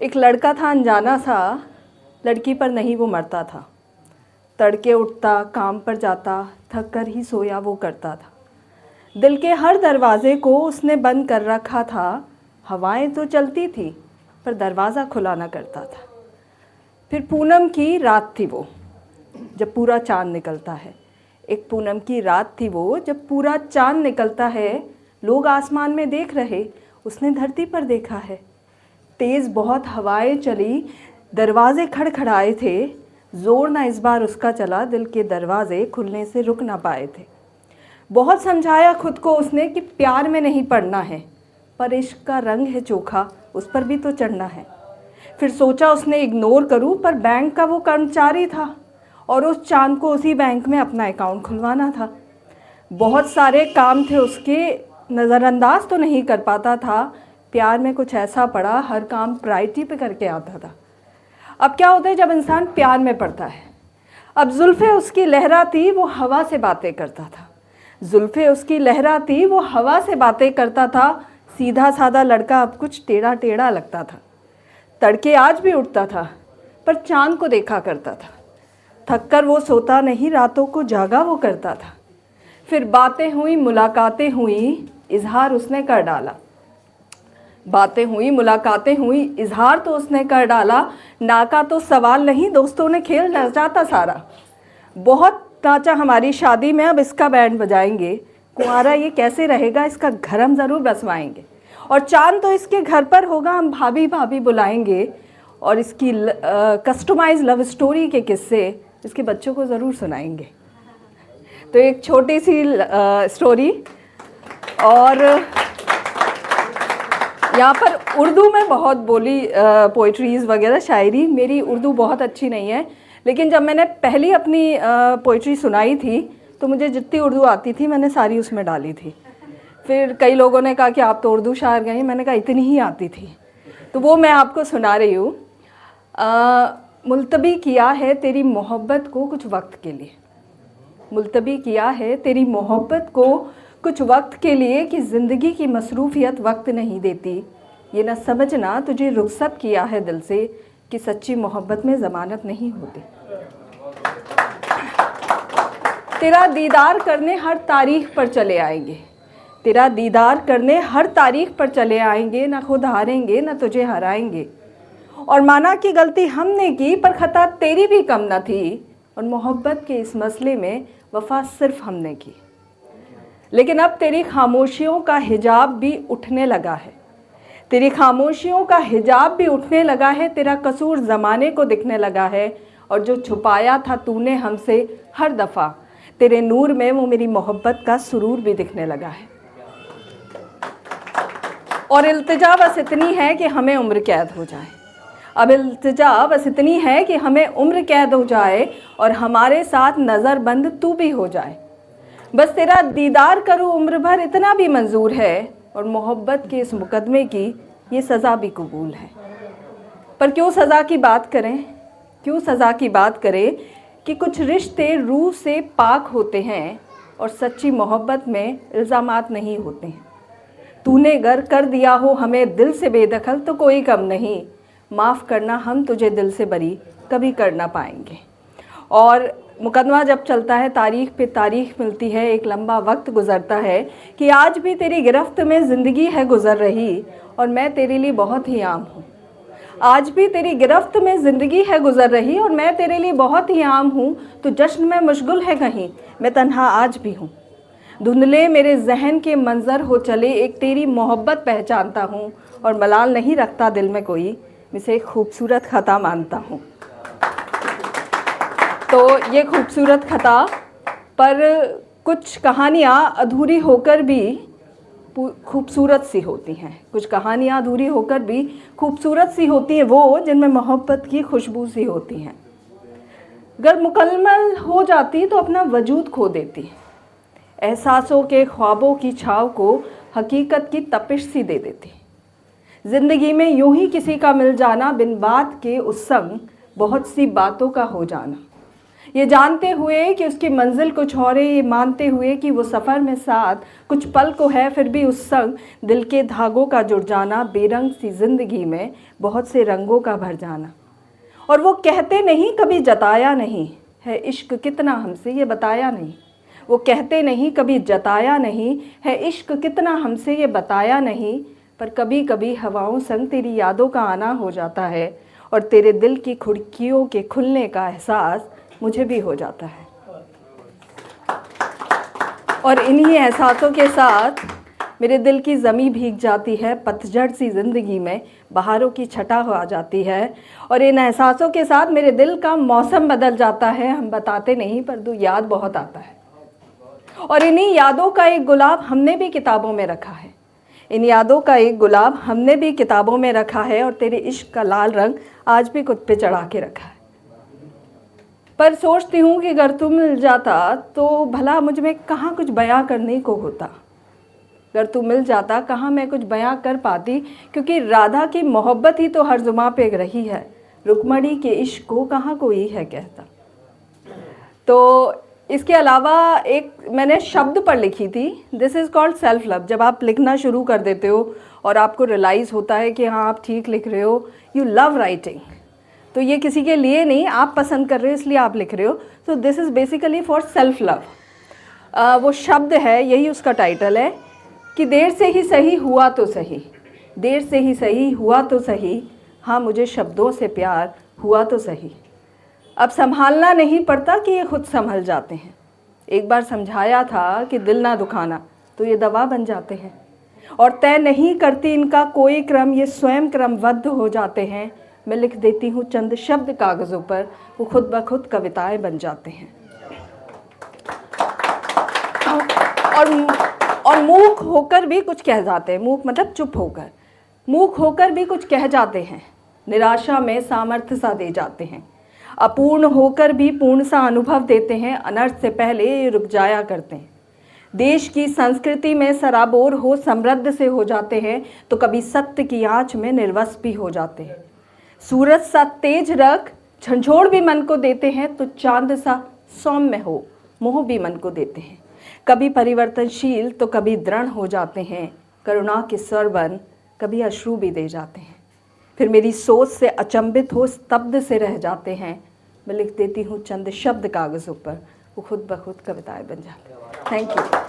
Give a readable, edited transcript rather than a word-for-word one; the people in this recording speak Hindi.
एक लड़का था अनजाना सा, लड़की पर नहीं वो मरता था। तड़के उठता, काम पर जाता, थक कर ही सोया वो करता था। दिल के हर दरवाजे को उसने बंद कर रखा था। हवाएं तो चलती थी पर दरवाज़ा खुला ना करता था। फिर पूनम की रात थी वो, जब पूरा चाँद निकलता है। एक पूनम की रात थी वो, जब पूरा चाँद निकलता है। लोग आसमान में देख रहे, उसने धरती पर देखा है। तेज़ बहुत हवाएं चली, दरवाजे खड़खड़ाए थे। ज़ोर ना इस बार उसका चला, दिल के दरवाजे खुलने से रुक ना पाए थे। बहुत समझाया खुद को उसने कि प्यार में नहीं पड़ना है, पर इश्क का रंग है चोखा, उस पर भी तो चढ़ना है। फिर सोचा उसने इग्नोर करूं, पर बैंक का वो कर्मचारी था और उस चाँद को उसी बैंक में अपना अकाउंट खुलवाना था। बहुत सारे काम थे उसके, नज़रअंदाज तो नहीं कर पाता था। प्यार में कुछ ऐसा पड़ा, हर काम प्रायोरिटी पे करके आता था। अब क्या होता है जब इंसान प्यार में पड़ता है? अब जुल्फ़े उसकी लहराती, वो हवा से बातें करता था। जुल्फ़े उसकी लहराती, वो हवा से बातें करता था। सीधा साधा लड़का अब कुछ टेढ़ा टेढ़ा लगता था। तड़के आज भी उठता था, पर चाँद को देखा करता था। थक कर वो सोता नहीं, रातों को जागा वो करता था। फिर बातें हुई, मुलाकातें हुई, इजहार उसने कर डाला। बातें हुई, मुलाकातें हुई, इजहार तो उसने कर डाला। ना का तो सवाल नहीं, दोस्तों ने खेल नचाता सारा। बहुत नाचा हमारी शादी में, अब इसका बैंड बजाएंगे। कुंवारा ये कैसे रहेगा, इसका घर हम ज़रूर बसवाएंगे। और चाँद तो इसके घर पर होगा, हम भाभी भाभी बुलाएंगे। और इसकी कस्टमाइज लव स्टोरी के किस्से इसके बच्चों को ज़रूर सुनाएंगे। तो एक छोटी सी स्टोरी। और यहाँ पर उर्दू में बहुत बोली पोइट्रीज़ वगैरह, शायरी। मेरी उर्दू बहुत अच्छी नहीं है, लेकिन जब मैंने पहली अपनी पोइट्री सुनाई थी तो मुझे जितनी उर्दू आती थी मैंने सारी उसमें डाली थी। फिर कई लोगों ने कहा कि आप तो उर्दू शायर गई, मैंने कहा इतनी ही आती थी, तो वो मैं आपको सुना रही हूँ। मुलतवी किया है तेरी मोहब्बत को कुछ वक्त के लिए। मुलतवी किया है तेरी मोहब्बत को कुछ वक्त के लिए, कि ज़िंदगी की मसरूफियत वक्त नहीं देती। ये न समझना तुझे रुखसत किया है दिल से, कि सच्ची मोहब्बत में ज़मानत नहीं होती। तेरा दीदार करने हर तारीख पर चले आएंगे। तेरा दीदार करने हर तारीख पर चले आएंगे। ना खुद हारेंगे ना तुझे हराएंगे। और माना कि गलती हमने की, पर खता तेरी भी कम न थी। और मोहब्बत के इस मसले में वफ़ा सिर्फ हमने की। लेकिन अब तेरी खामोशियों का हिजाब भी उठने लगा है। तेरी खामोशियों का हिजाब भी उठने लगा है। तेरा कसूर ज़माने को दिखने लगा है। और जो छुपाया था तूने हमसे हर दफ़ा, तेरे नूर में वो मेरी मोहब्बत का सुरूर भी दिखने लगा है। और इल्तिजा बस इतनी है कि हमें उम्र कैद हो जाए। अब इल्तिजा बस इतनी है कि हमें उम्र कैद हो जाए, और हमारे साथ नज़र बंद तू भी हो जाए। बस तेरा दीदार करूँ उम्र भर, इतना भी मंजूर है। और मोहब्बत के इस मुकदमे की ये सज़ा भी कबूल है। पर क्यों सज़ा की बात करें, क्यों सज़ा की बात करें, कि कुछ रिश्ते रूह से पाक होते हैं और सच्ची मोहब्बत में इल्ज़ामात नहीं होते हैं। तूने गर कर दिया हो हमें दिल से बेदखल तो कोई कम नहीं, माफ़ करना हम तुझे दिल से बरी कभी कर ना पाएंगे। और मुकदमा जब चलता है, तारीख़ पे तारीख़ मिलती है, एक लंबा वक्त गुज़रता है कि आज भी तेरी गिरफ्त में ज़िंदगी है गुज़र रही, और मैं तेरे लिए बहुत ही आम हूँ। आज भी तेरी गिरफ्त में ज़िंदगी है गुज़र रही, और मैं तेरे लिए बहुत ही आम हूँ। तो जश्न में मशगुल है कहीं, मैं तन्हा आज भी हूँ। धुंधले मेरे जहन के मंज़र हो चले, एक तेरी मोहब्बत पहचानता हूँ। और मलाल नहीं रखता दिल में कोई, मैं इसे एक खूबसूरत ख़ता मानता हूँ। तो ये खूबसूरत ख़ता पर कुछ कहानियाँ अधूरी होकर भी खूबसूरत सी होती हैं। कुछ कहानियाँ अधूरी होकर भी खूबसूरत सी होती हैं, वो जिनमें मोहब्बत की खुशबू सी होती हैं। अगर मुकम्मल हो जाती तो अपना वजूद खो देती। एहसासों के ख्वाबों की छाव को हकीकत की तपिश सी दे देती। ज़िंदगी में यूं ही किसी का मिल जाना, बिन बात के उस संग बहुत सी बातों का हो जाना। ये जानते हुए कि उसकी मंजिल कुछ और है, ये मानते हुए कि वो सफ़र में साथ कुछ पल को है, फिर भी उस संग दिल के धागों का जुड़ जाना, बेरंग सी ज़िंदगी में बहुत से रंगों का भर जाना। और वो कहते नहीं, कभी जताया नहीं है इश्क कितना हमसे ये बताया नहीं। वो कहते नहीं, कभी जताया नहीं है इश्क कितना हमसे ये बताया नहीं। पर कभी कभी हवाओं संग तेरी यादों का आना हो जाता है, और तेरे दिल की खिड़कियों के खुलने का एहसास मुझे भी हो जाता है। और इन्हीं एहसासों के साथ मेरे दिल की ज़मीं भीग जाती है, पतझड़ सी ज़िंदगी में बहारों की छटा हो आ जाती है। और इन एहसासों के साथ मेरे दिल का मौसम बदल जाता है। हम बताते नहीं पर याद बहुत आता है। और इन्हीं यादों का एक गुलाब हमने भी किताबों में रखा है। इन यादों का एक गुलाब हमने भी किताबों में रखा है, और तेरे इश्क का लाल रंग आज भी खुद पे चढ़ा के रखा है। पर सोचती हूँ कि अगर तू मिल जाता तो भला मुझ में कहाँ कुछ बयां करने को होता। अगर तू मिल जाता कहाँ मैं कुछ बयां कर पाती, क्योंकि राधा की मोहब्बत ही तो हर जुबां पे रही है, रुक्मणी के इश्क को कहाँ कोई है कहता। तो इसके अलावा एक मैंने शब्द पर लिखी थी, this is called self love. जब आप लिखना शुरू कर देते हो और आपको रियलाइज़ होता है कि हाँ आप ठीक लिख रहे हो, यू लव राइटिंग, तो ये किसी के लिए नहीं, आप पसंद कर रहे हो इसलिए आप लिख रहे हो। तो this is basically for self love. वो शब्द है, यही उसका टाइटल है कि देर से ही सही हुआ तो सही, देर से ही सही हुआ तो सही, हाँ मुझे शब्दों से प्यार हुआ तो सही। अब संभालना नहीं पड़ता कि ये खुद संभल जाते हैं। एक बार समझाया था कि दिल ना दुखाना, तो ये दवा बन जाते हैं। और तय नहीं करती इनका कोई क्रम, ये स्वयं क्रमबद्ध हो जाते हैं। मैं लिख देती हूँ चंद शब्द कागज़ों पर, वो खुद ब खुद कविताएं बन जाते हैं। और मूक होकर भी कुछ कह जाते हैं। मूक मतलब चुप होकर, मूक होकर भी कुछ कह जाते हैं। निराशा में सामर्थ्य सा दे जाते हैं। अपूर्ण होकर भी पूर्ण सा अनुभव देते हैं। अनर्थ से पहले रुक जाया करते हैं। देश की संस्कृति में सराबोर हो समृद्ध से हो जाते हैं, तो कभी सत्य की आँच में निर्वस भी हो जाते हैं। सूरज सा तेज रख झंझोड़ भी मन को देते हैं, तो चांद सा सौम्य हो मोह भी मन को देते हैं। कभी परिवर्तनशील तो कभी दृढ़ हो जाते हैं। करुणा के स्वर बन कभी अश्रु भी दे जाते हैं। फिर मेरी सोच से अचंभित हो स्तब्ध से रह जाते हैं। मैं लिख देती हूँ चंद शब्द कागज़ों पर, वो खुद ब खुद कविताएं बन जाती हैं। Thank you.